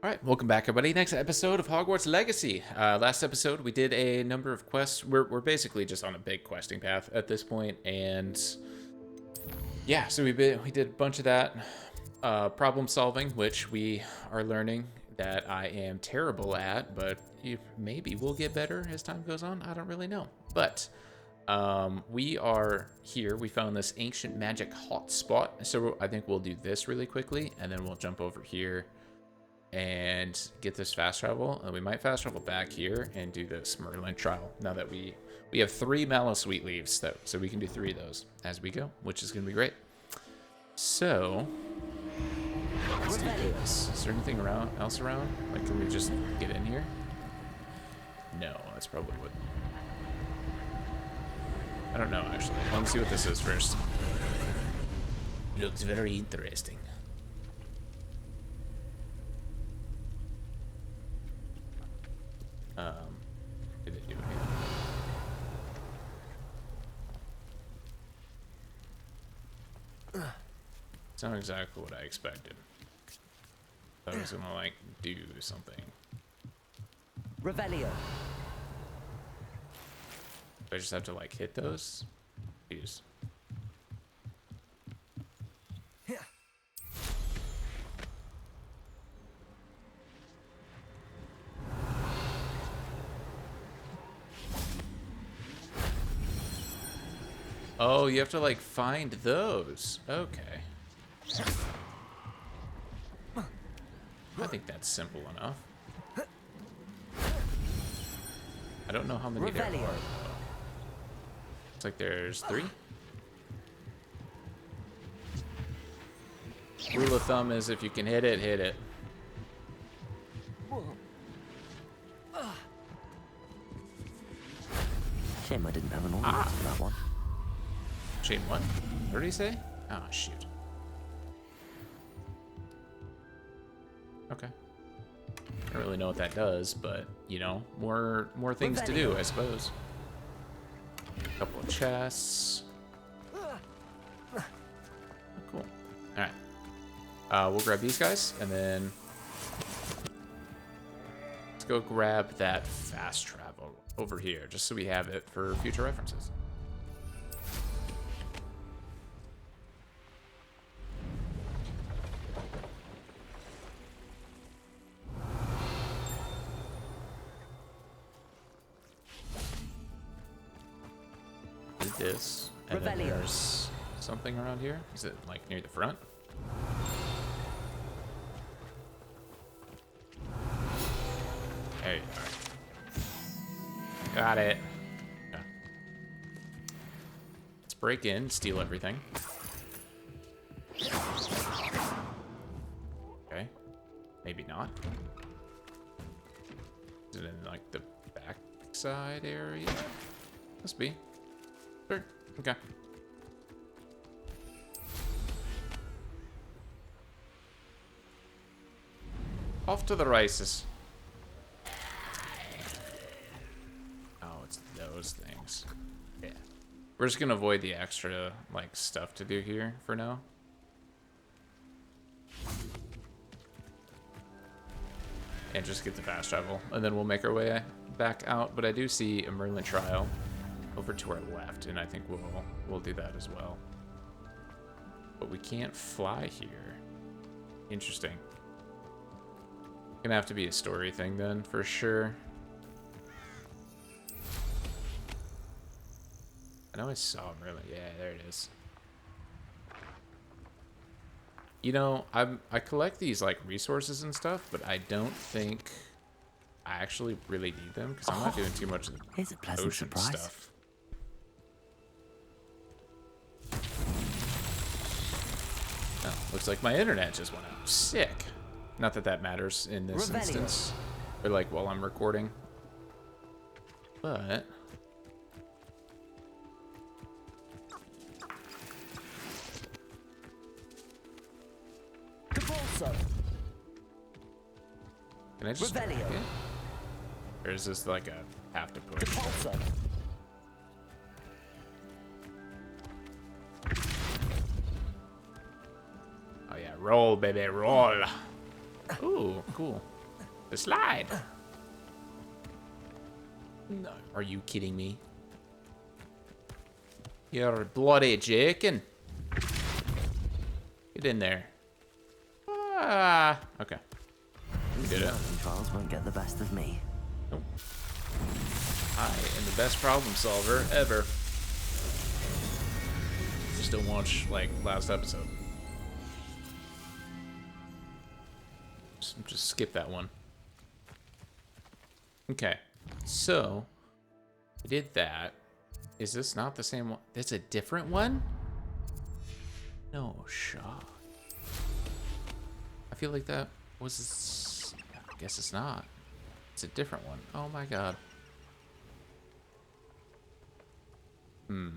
All right, welcome back, everybody. Next episode of Hogwarts Legacy. Last episode, we did a number of quests. We're basically just on a big questing path at this point, and yeah, so we did a bunch of that problem solving, which we are learning that I am terrible at, but maybe we'll get better as time goes on. I don't really know, but we are here. We found this ancient magic hotspot, so I think we'll do this really quickly, and then we'll jump over here and get this fast travel, and we might fast travel back here and do this Merlin trial. Now that we have 3 mallow sweet leaves, so we can do 3 of those as we go, which is gonna be great. So let's do this. Is there anything else around? Like, can we just get in here? No, that's probably what. I don't know actually. Let's see what this is first. Looks very interesting. Did it do anything? It's not exactly what I expected. I was gonna like do something. Revelio. I just have to like hit those. Jeez. Oh, you have to like find those. Okay. I think that's simple enough. I don't know how many there are, though. Looks like there's 3. Rule of thumb is if you can hit it, hit it. Shame I didn't have an audience for that one. Chain what? What did he say? Ah, oh, shoot. Okay. I don't really know what that does, but you know, more things to do, I suppose. A couple of chests. Oh, cool. All right. We'll grab these guys, and then let's go grab that fast travel over here, just so we have it for future references. This, and then there's something around here. Is it like near the front? There you are. Got it. Yeah. Let's break in, steal everything. Okay. Maybe not. Is it in like the backside area? Must be. Sure. Okay. Off to the races. Oh, it's those things. Yeah. We're just gonna avoid the extra, like, stuff to do here for now. And just get the fast travel. And then we'll make our way back out. But I do see a Merlin trial over to our left, and I think we'll do that as well. But we can't fly here. Interesting. Gonna have to be a story thing then, for sure. I know I saw Merlin. Yeah, there it is. You know, I collect these like resources and stuff, but I don't think I actually really need them because I'm not doing too much of the Here's a pleasant ocean surprise. stuff. Oh, looks like my internet just went out. Sick. Not that that matters in this instance, or like while I'm recording. But can I just back it? Or is this like a have to push? Oh yeah, roll, baby, roll. Ooh, cool. The slide. No, are you kidding me? You're bloody joking. Get in there. Ah, okay. We did it. Mountain trials won't get the best of me. Nope. I am the best problem solver ever. Just don't watch, like, last episode. Just skip that one. Okay, so I did that. Is this not the same one? It's a different one? No shot. I feel like that was... I guess it's not. It's a different one. Oh my god. We're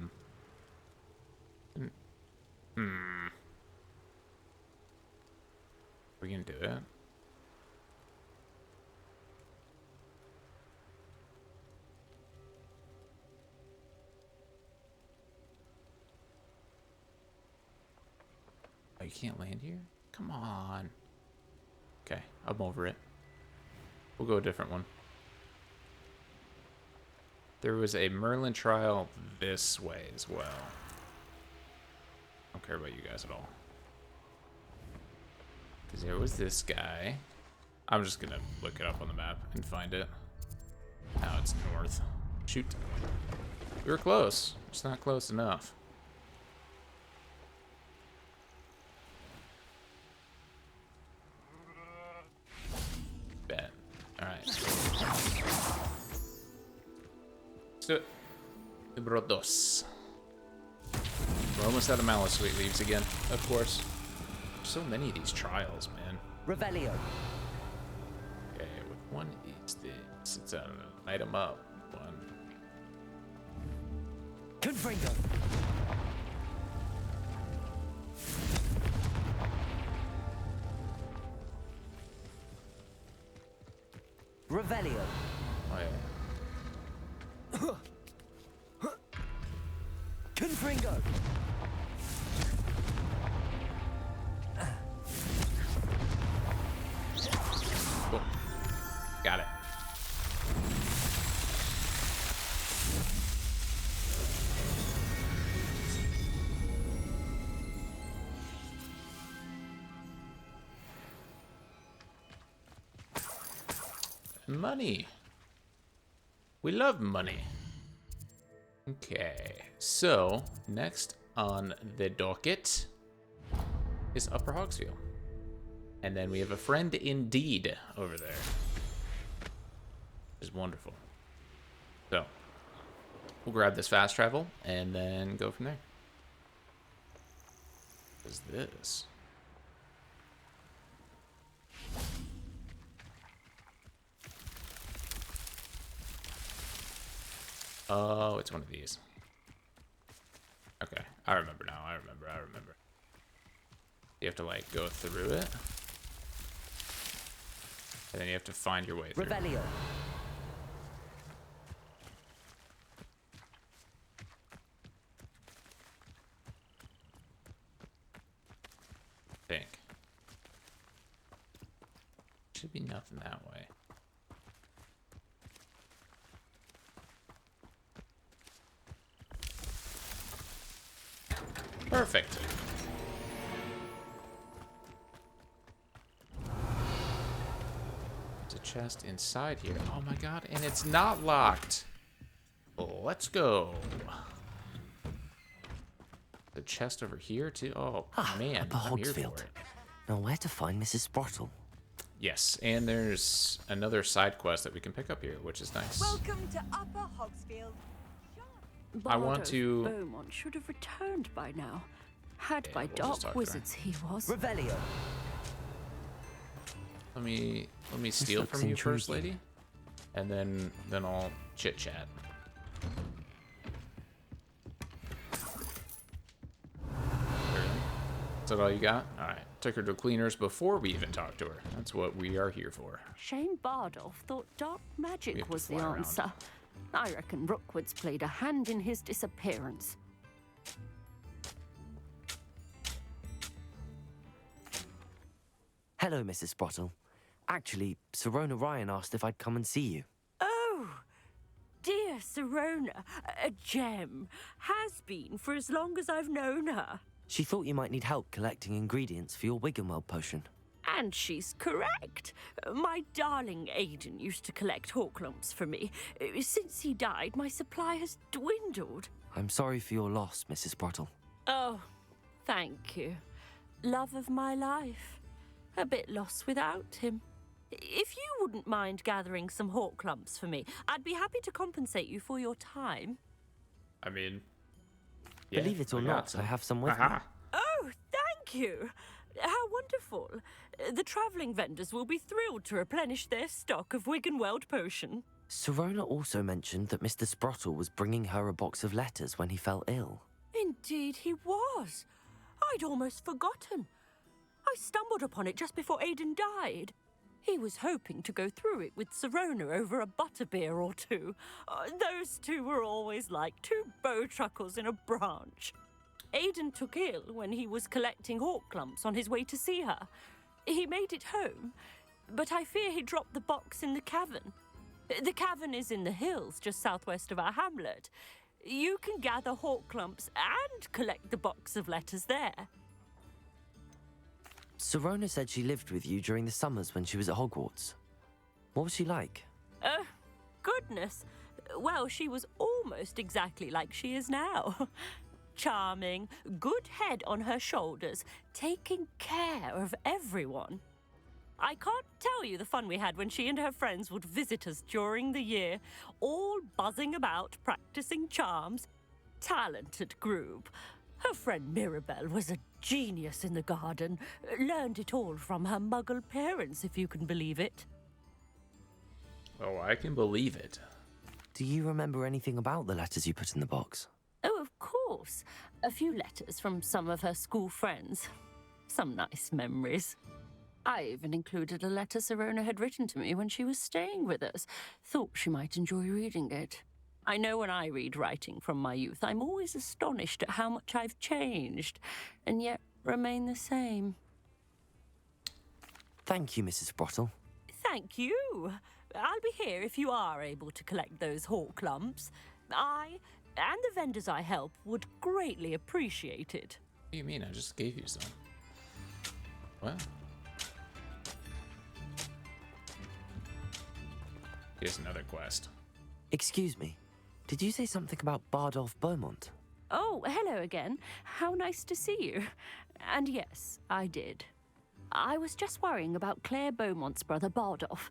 gonna do it. Oh, you can't land here? Come on. Okay, I'm over it. We'll go a different one. There was a Merlin trial this way as well. I don't care about you guys at all. Because there was this guy. I'm just going to look it up on the map and find it. Now it's north. Shoot. We were close. It's not close enough. Bet. Alright. Let's do it. Número dos. We're almost out of Malice Sweet Leaves again, of course. So many of these trials, man. Revelio. Okay, with one each, it's light 'em up. One. Confringo. Revelio. Oh yeah. Confringo. Cool. Got it. Money. We love money. Okay, so next on the docket is Upper Hogsfield. And then we have a friend indeed over there. Which is wonderful. So, we'll grab this fast travel and then go from there. What is this? Oh, it's one of these. Okay, I remember now. I remember. You have to, like, go through it. And then you have to find your way through. Revelio. I think. Should be nothing that way. Perfect. There's a chest inside here. Oh my god, and it's not locked. Let's go. The chest over here too. Oh man, Upper I'm here for Hogsfield. it. Now where to find Mrs. Sprottle? Yes, and there's another side quest that we can pick up here, which is nice. Welcome to Upper Hogsfield. I want to- Beaumont should have returned by now. Had Yeah, by we'll just talk to dark her. wizards he was. Revelio. Let me steal looks from you first, intriguing. lady, and then I'll chit chat. Is that all you got? All right. Took her to cleaners before we even talked to her. That's what we are here for. Shane Bardolph thought dark We magic have to was the fly around. answer. I reckon Rookwood's played a hand in his disappearance. Hello, Mrs. Sprottle. Actually, Sirona Ryan asked if I'd come and see you. Oh, dear Sirona, a gem. Has been for as long as I've known her. She thought you might need help collecting ingredients for your Wiggenweld potion. And she's correct. My darling Aidan used to collect Hawklumps for me. Since he died, my supply has dwindled. I'm sorry for your loss, Mrs. Sprottle. Oh, thank you. Love of my life. A bit lost without him. If you wouldn't mind gathering some Hawklumps for me, I'd be happy to compensate you for your time. I mean, yeah, Believe it or we got not, some. I have some with me. Aha. Oh, thank you. How wonderful. The travelling vendors will be thrilled to replenish their stock of Wiggenweld potion. Sirona also mentioned that Mr. Sprottle was bringing her a box of letters when he fell ill. Indeed he was. I'd almost forgotten. I stumbled upon it just before Aidan died. He was hoping to go through it with Sirona over a butterbeer or two. Those two were always like two bowtruckles in a branch. Aidan took ill when he was collecting Hawklumps on his way to see her. He made it home, but I fear he dropped the box in the cavern. The cavern is in the hills just southwest of our hamlet. You can gather Hawklumps and collect the box of letters there. Sirona said she lived with you during the summers when she was at Hogwarts. What was she like? Goodness. Well, she was almost exactly like she is now. Charming, good head on her shoulders, taking care of everyone. I can't tell you the fun we had when she and her friends would visit us during the year, all buzzing about, practicing charms. Talented group. Her friend Mirabelle was a genius in the garden. Learned it all from her muggle parents, if you can believe it. Oh, I can believe it. Do you remember anything about the letters you put in the box? Oh, of course. A few letters from some of her school friends. Some nice memories. I even included a letter Sirona had written to me when she was staying with us. Thought she might enjoy reading it. I know when I read writing from my youth, I'm always astonished at how much I've changed, and yet remain the same. Thank you, Mrs. Sprottle. Thank you. I'll be here if you are able to collect those Hawklumps. I and the vendors I help would greatly appreciate it. What do you mean? I just gave you some. Wow. Here's another quest. Excuse me, did you say something about Bardolph Beaumont? Oh, hello again. How nice to see you. And yes, I did. I was just worrying about Claire Beaumont's brother Bardolph,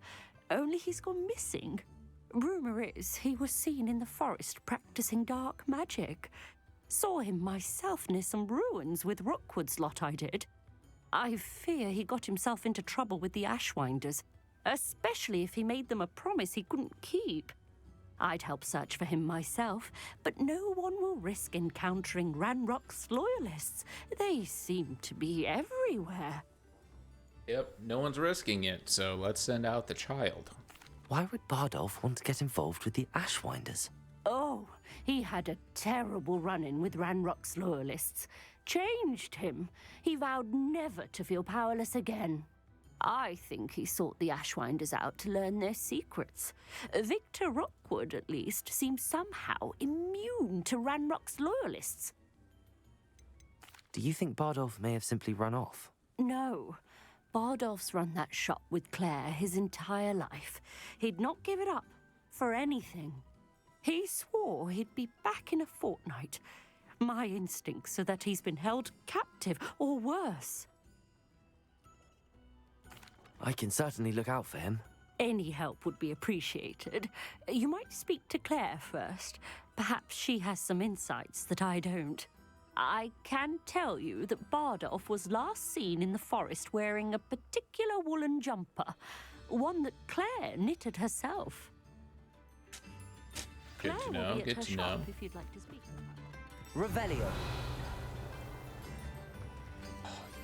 only he's gone missing. Rumour is he was seen in the forest practicing dark magic. Saw him myself near some ruins with Rookwood's lot I did. I fear he got himself into trouble with the Ashwinders, especially if he made them a promise he couldn't keep. I'd help search for him myself, but no one will risk encountering Ranrock's loyalists. They seem to be everywhere. Yep, no one's risking it, so let's send out the child. Why would Bardolph want to get involved with the Ashwinders? Oh, he had a terrible run-in with Ranrock's loyalists. Changed him. He vowed never to feel powerless again. I think he sought the Ashwinders out to learn their secrets. Victor Rookwood, at least, seems somehow immune to Ranrock's loyalists. Do you think Bardolph may have simply run off? No. Bardolph's run that shop with Claire his entire life. He'd not give it up for anything. He swore he'd be back in a fortnight. My instincts are that he's been held captive, or worse. I can certainly look out for him. Any help would be appreciated. You might speak to Claire first. Perhaps she has some insights that I don't. I can tell you that Bardolph was last seen in the forest wearing a particular woolen jumper, one that Claire knitted herself. Good Claire to will know, be at good her to shop know. if you'd like to speak. Revelio.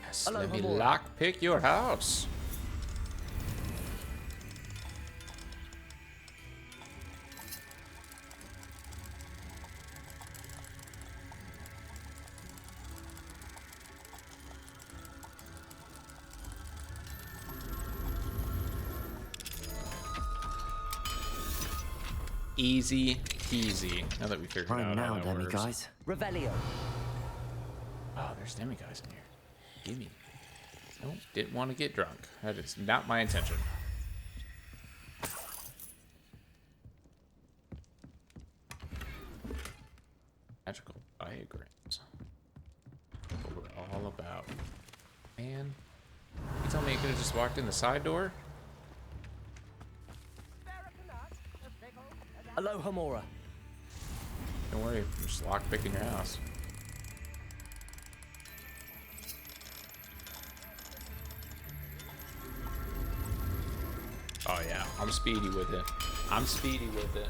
Yes, Hello, let me Hamor. lockpick your house. Easy peasy. Now that we figured Time out now, how that works. demiguys. Revelio. Oh, there's demiguys in here. Gimme. Nope, didn't want to get drunk. That is not my intention. Magical diagrams. What we're all about. Man, you tell me you could have just walked in the side door? Aloha Mora. Don't worry, I'm just lockpicking your house. Oh yeah, I'm speedy with it. I'm speedy with it.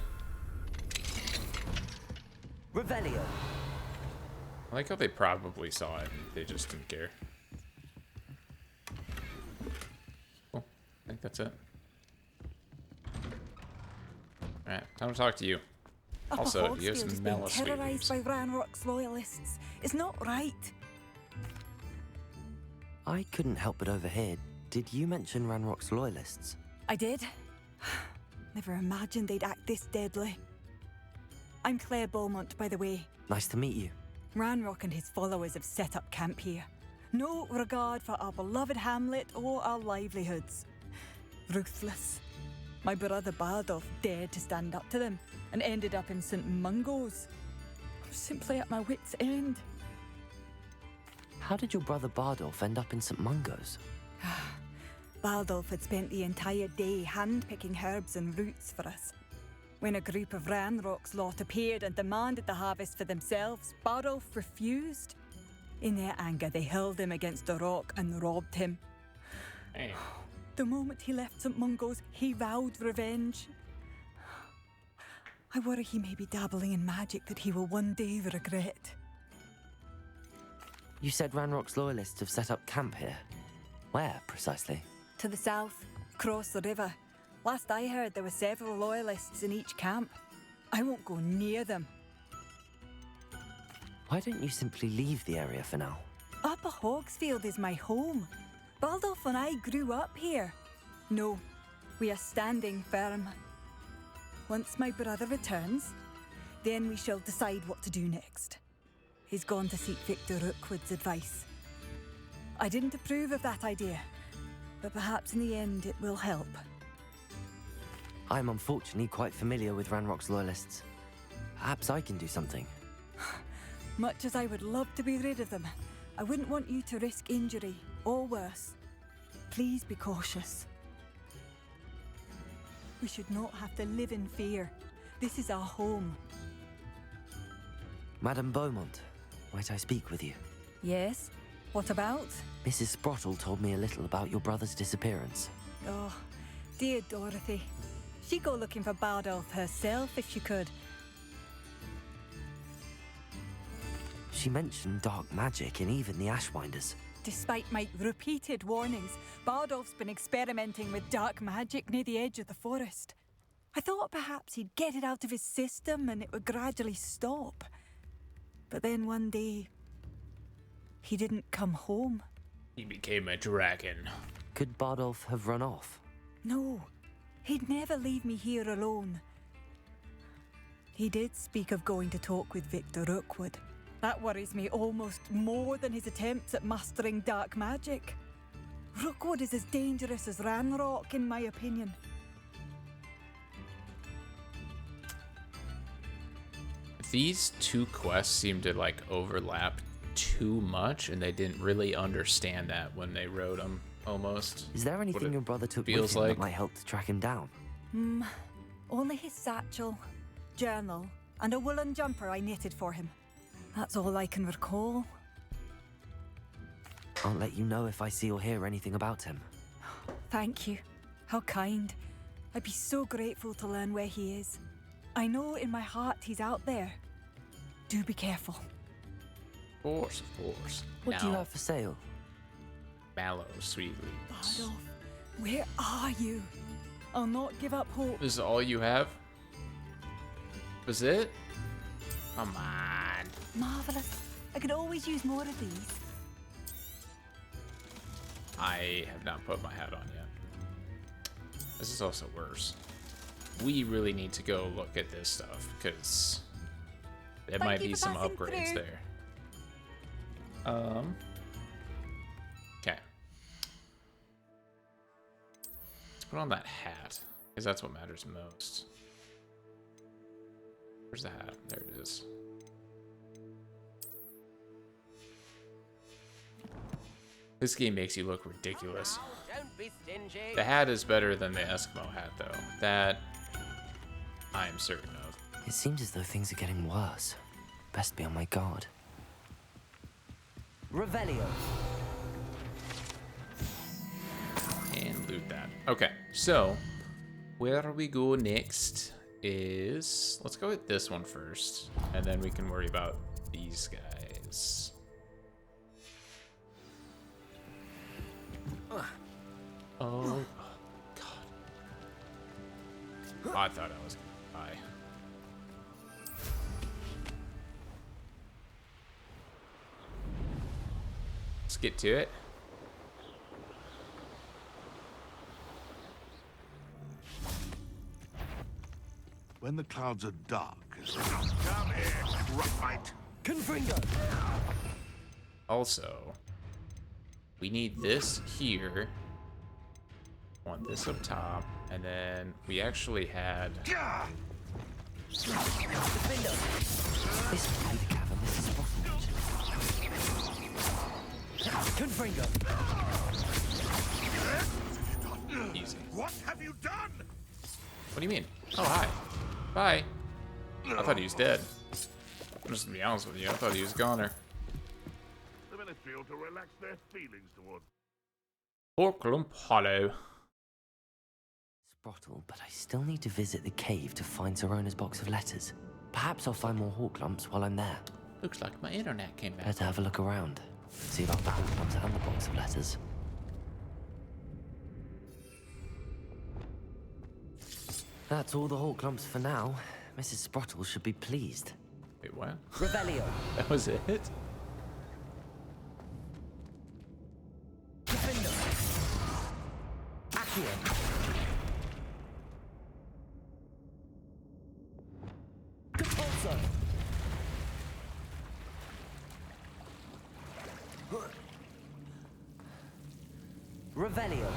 Revelio. I like how they probably saw it and they just didn't care. Cool. I think that's it. Alright, time to talk to you. Also, you have some mellow sweet terrorized leaves. by Ranrock's loyalists. It's not right. I couldn't help but overhear. Did you mention Ranrock's loyalists? I did. Never imagined they'd act this deadly. I'm Claire Beaumont, by the way. Nice to meet you. Ranrock and his followers have set up camp here. No regard for our beloved hamlet or our livelihoods. Ruthless. My brother Bardolph dared to stand up to them and ended up in St. Mungo's. I'm simply at my wit's end. How did your brother Bardolph end up in St. Mungo's? Bardolph had spent the entire day hand-picking herbs and roots for us. When a group of Ranrock's lot appeared and demanded the harvest for themselves, Bardolph refused. In their anger, they hurled him against a rock and robbed him. Hey. The moment he left St. Mungo's, he vowed revenge. I worry he may be dabbling in magic that he will one day regret. You said Ranrock's loyalists have set up camp here. Where, precisely? To the south, across the river. Last I heard, there were several loyalists in each camp. I won't go near them. Why don't you simply leave the area for now? Upper Hogsfield is my home. Baldolph and I grew up here. No, we are standing firm. Once my brother returns, then we shall decide what to do next. He's gone to seek Victor Rookwood's advice. I didn't approve of that idea, but perhaps in the end it will help. I'm unfortunately quite familiar with Ranrock's loyalists. Perhaps I can do something. Much as I would love to be rid of them, I wouldn't want you to risk injury, or worse. Please be cautious. We should not have to live in fear. This is our home. Madame Beaumont, might I speak with you? Yes? What about? Mrs. Sprottle told me a little about your brother's disappearance. Oh, dear Dorothy. She'd go looking for Bardolph herself if she could. She mentioned dark magic and even the Ashwinders. Despite my repeated warnings, Bardolph's been experimenting with dark magic near the edge of the forest. I thought perhaps he'd get it out of his system and it would gradually stop. But then one day, he didn't come home. He became a dragon. Could Bardolph have run off? No, he'd never leave me here alone. He did speak of going to talk with Victor Rookwood. That worries me almost more than his attempts at mastering dark magic. Rookwood is as dangerous as Ranrock, in my opinion. These two quests seem to like overlap too much, and they didn't really understand that when they wrote them. Almost. Is there What anything it your brother took with feels him like. that might help to track him down? Only his satchel, journal, and a woolen jumper I knitted for him. That's all I can recall. I'll let you know if I see or hear anything about him. Thank you. How kind. I'd be so grateful to learn where he is. I know in my heart he's out there. Do be careful. Of course, of course. What do you have for sale? Mallow, sweet leaves. Bardolph, where are you? I'll not give up hope. This is all you have? Was it? Come on. Marvelous. I could always use more of these. I have not put my hat on yet. This is also worse. we really need to go look at this stuff, because there Thank might you be for some passing upgrades through. there. Okay. Let's put on that hat, because that's what matters most. Where's the hat? There it is. This game makes you look ridiculous. Don't be stingy. The hat is better than the Eskimo hat, though. That I am certain of. It seems as though things are getting worse. Best be on my guard. Revelio. And loot that. Okay, so where we go next is... Let's go with this one first, and then we can worry about these guys. Oh, God. Oh, I thought I was gonna die. Let's get to it. When the clouds are dark, come here, right? Confringo. Also, we need this here. Want this up top, and then we actually had... Defender. This will be the cavern Mrs. Sprottle mentioned. Confringo. Easy. What have you done? What do you mean? Oh, hi. Bye. I thought he was dead. I'm just gonna be honest with you. I thought he was a goner. The military ought to relax their feelings towards. Horklump Hollow. Sprottle, but I still need to visit the cave to find Zerona's box of letters. Perhaps I'll find more hawk lumps while I'm there. Looks like my internet came back. Better have a look around. See about the hawk lumps and the box of letters. That's all the hawk lumps for now. Mrs. Sprottle should be pleased. Wait, what? Revelio. That was it? Defender. Accio. Capulso. Revelio.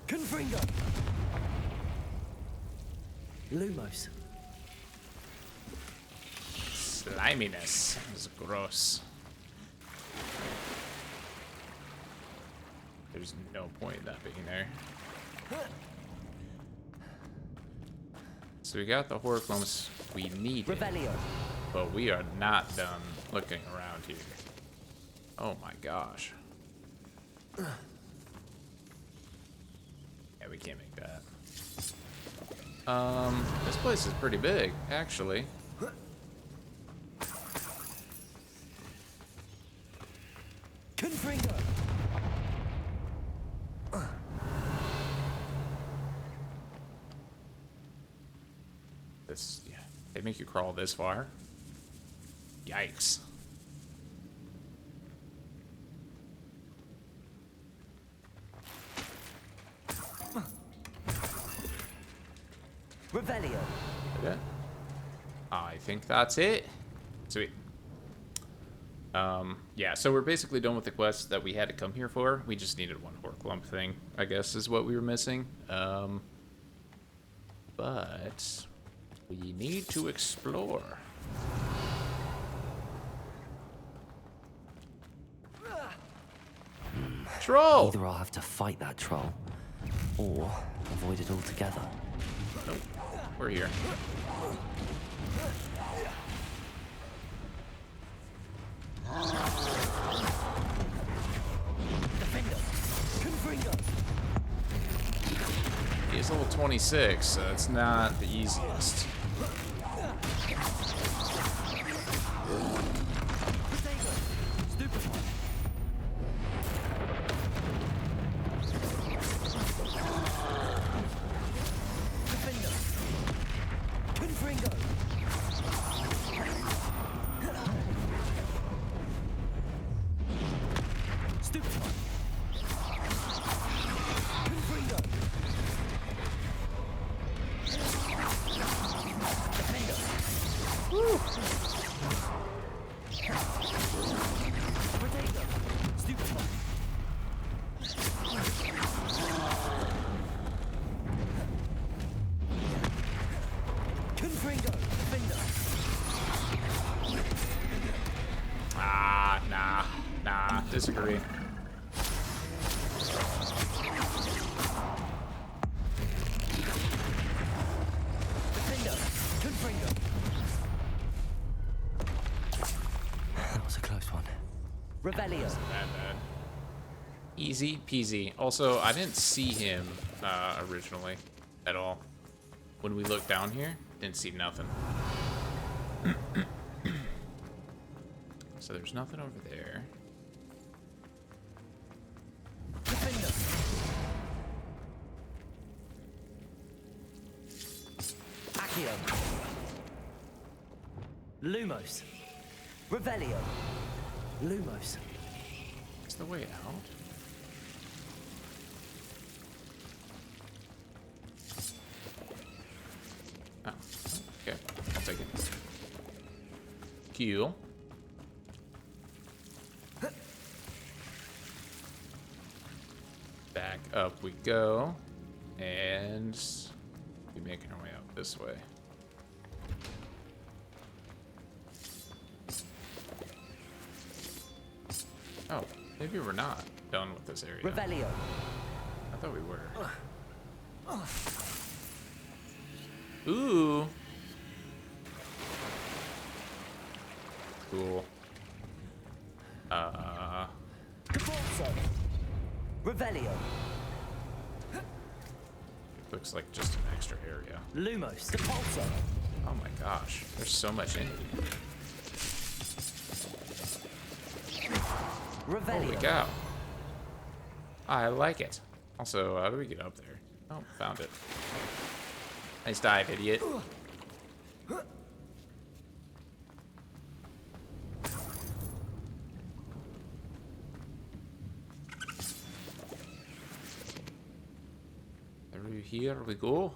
Confringo. Lumos. Sliminess is gross. There's no point in that being there. So we got the Horklumps we needed, Revelio. but we are not done looking around here. Oh my gosh. Yeah, we can't make that. This place is pretty big, actually. Confringo. This, yeah, they make you crawl this far? Yikes. Revelio. Okay. I think that's it. Sweet. Yeah, so we're basically done with the quest that we had to come here for. We just needed one Horklump thing, I guess, is what we were missing. But we need to explore. Troll! Either I'll have to fight that troll, or avoid it altogether. Nope. We're here. Defender. Confringo. He's level 26, so it's not the easiest. Protego. Stupefy. Defender. Confringo. Stupefy. Confringo. Confringo. Defender. Nah, disagree. Defender. Confringo. That was a close one. Revelio. Bad. Easy peasy. Also, I didn't see him originally at all. When we looked down here, didn't see nothing. So there's nothing over there. Defender. Accio. Lumos. Revelio. Lumos. It's the way out. Oh, okay. I'll take it. Cool. Back up we go. And we're making our way out this way. Oh, maybe we're not done with this area. Revelio. I thought we were. Ooh. Cool. Caborzo. Revelio. Looks like just an extra area. Lumos. Depulso. Oh my gosh, there's so much in here. Revelio. Holy cow. I like it. Also, how do we get up there? Oh, found it. Nice dive, idiot. Here we go.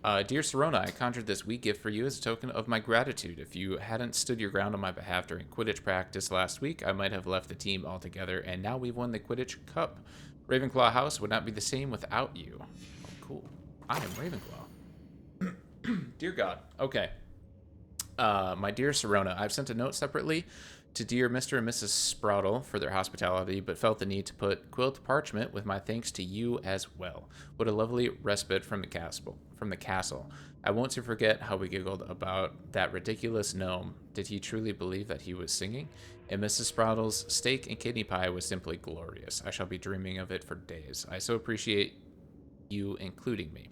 Dear Serona, I conjured this wee gift for you as a token of my gratitude. If you hadn't stood your ground on my behalf during Quidditch practice last week, I might have left the team altogether, and now we've won the Quidditch Cup. Ravenclaw House would not be the same without you. Oh, cool. I am Ravenclaw. Dear God. Okay. My dear Serona, I've sent a note separately to dear Mr. and Mrs. Sproutle for their hospitality, but felt the need to put quilt parchment with my thanks to you as well. What a lovely respite from the castle. I won't to forget how we giggled about that ridiculous gnome. Did he truly believe that he was singing? And Mrs. Sproutle's steak and kidney pie was simply glorious. I shall be dreaming of it for days. I so appreciate you including me.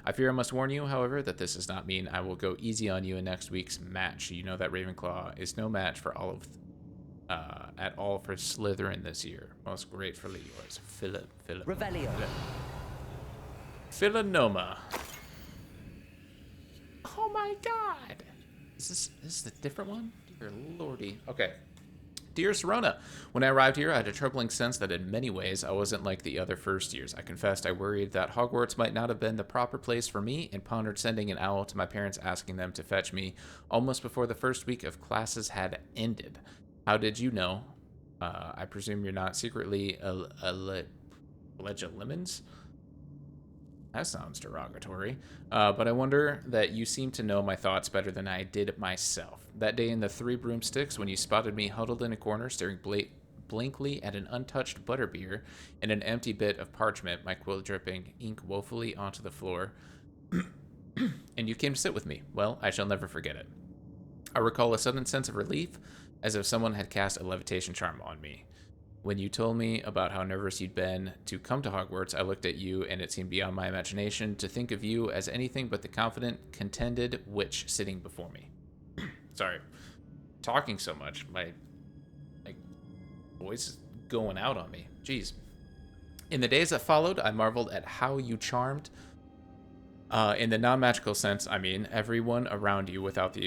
I fear I must warn you, however, that this does not mean I will go easy on you in next week's match. You know that Ravenclaw is no match for all of at all for Slytherin this year. Most gratefully yours, Philip. Revelio. Philanoma. Oh my God! Is this a different one? Dear lordy. Okay. Dear Serona, when I arrived here, I had a troubling sense that in many ways I wasn't like the other first years. I confessed I worried that Hogwarts might not have been the proper place for me and pondered sending an owl to my parents asking them to fetch me almost before the first week of classes had ended. How did you know? I presume you're not secretly a SugaLemons? That sounds derogatory. But I wonder that you seem to know my thoughts better than I did myself. That day in the Three Broomsticks, when you spotted me huddled in a corner, staring blankly at an untouched butterbeer and an empty bit of parchment, my quill dripping ink woefully onto the floor, and you came to sit with me. Well, I shall never forget it. I recall a sudden sense of relief, as if someone had cast a levitation charm on me. When you told me about how nervous you'd been to come to Hogwarts, I looked at you, and it seemed beyond my imagination to think of you as anything but the confident, contented witch sitting before me. Sorry. Talking so much, my voice is going out on me. Jeez. In the days that followed, I marveled at how you charmed, in the non-magical sense, I mean, everyone around you without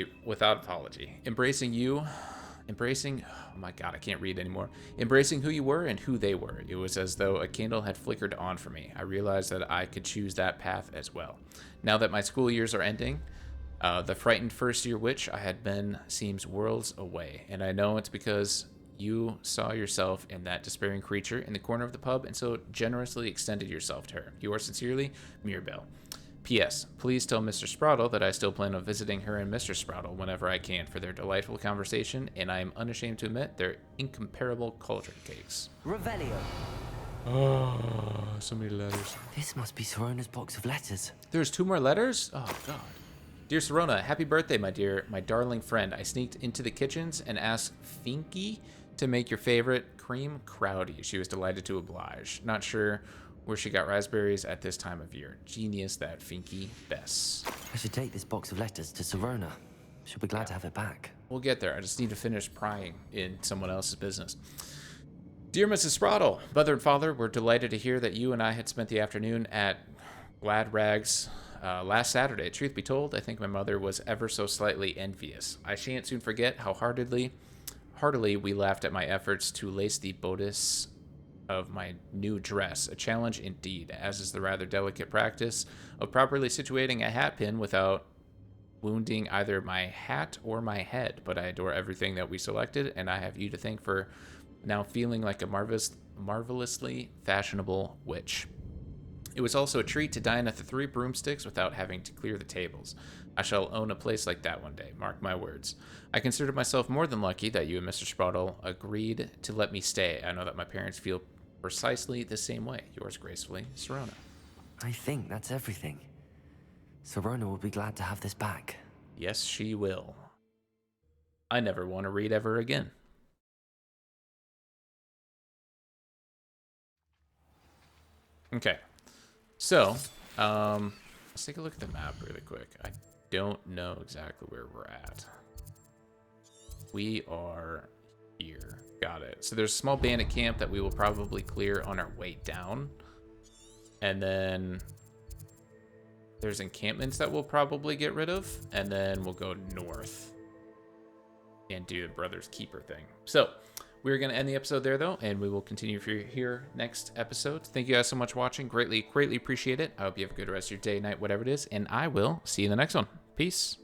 apology. Embracing, oh my God, I can't read anymore. Embracing who you were and who they were. It was as though a candle had flickered on for me. I realized that I could choose that path as well. Now that my school years are ending, the frightened first-year witch I had been seems worlds away. And I know it's because you saw yourself in that despairing creature in the corner of the pub and so generously extended yourself to her. Yours sincerely, Mirabelle. P.S. Please tell Mr. Sproudle that I still plan on visiting her and Mr. Sproudle whenever I can for their delightful conversation, and I am unashamed to admit their incomparable cauldron cakes. Revelio. Oh, so many letters. This must be Sorona's box of letters. There's 2 more letters? Oh, God. Dear Sorona, happy birthday, my darling friend. I sneaked into the kitchens and asked Finky to make your favorite cream crowdy. She was delighted to oblige. Not sure where she got raspberries at this time of year. Genius, that Finky Bess. I should take this box of letters to Sorona. She'll be glad to have it back. We'll get there. I just need to finish prying in someone else's business. Dear Mrs. Sproudle, Mother and Father, we're delighted to hear that you and I had spent the afternoon at Glad Rags last Saturday. Truth be told, I think my mother was ever so slightly envious. I shan't soon forget how heartily we laughed at my efforts to lace the bodice of my new dress. A challenge indeed, as is the rather delicate practice of properly situating a hat pin without wounding either my hat or my head. But I adore everything that we selected, and I have you to thank for now feeling like a marvelously fashionable witch. It was also a treat to dine at the 3 Broomsticks without having to clear the tables. I shall own a place like that one day, mark my words. I consider myself more than lucky that you and Mr. Sproudle agreed to let me stay. I know that my parents feel precisely the same way. Yours gracefully, Sorona. I think that's everything. Sorona will be glad to have this back. Yes, she will. I never want to read ever again. Okay. So, let's take a look at the map really quick. I don't know exactly where we're at. We are here. Got it. So there's a small bandit camp that we will probably clear on our way down. And then there's encampments that we'll probably get rid of. And then we'll go north and do the Brothers Keeper thing. So we're going to end the episode there, though, and we will continue for here next episode. Thank you guys so much for watching. Greatly, greatly appreciate it. I hope you have a good rest of your day, night, whatever it is, and I will see you in the next one. Peace.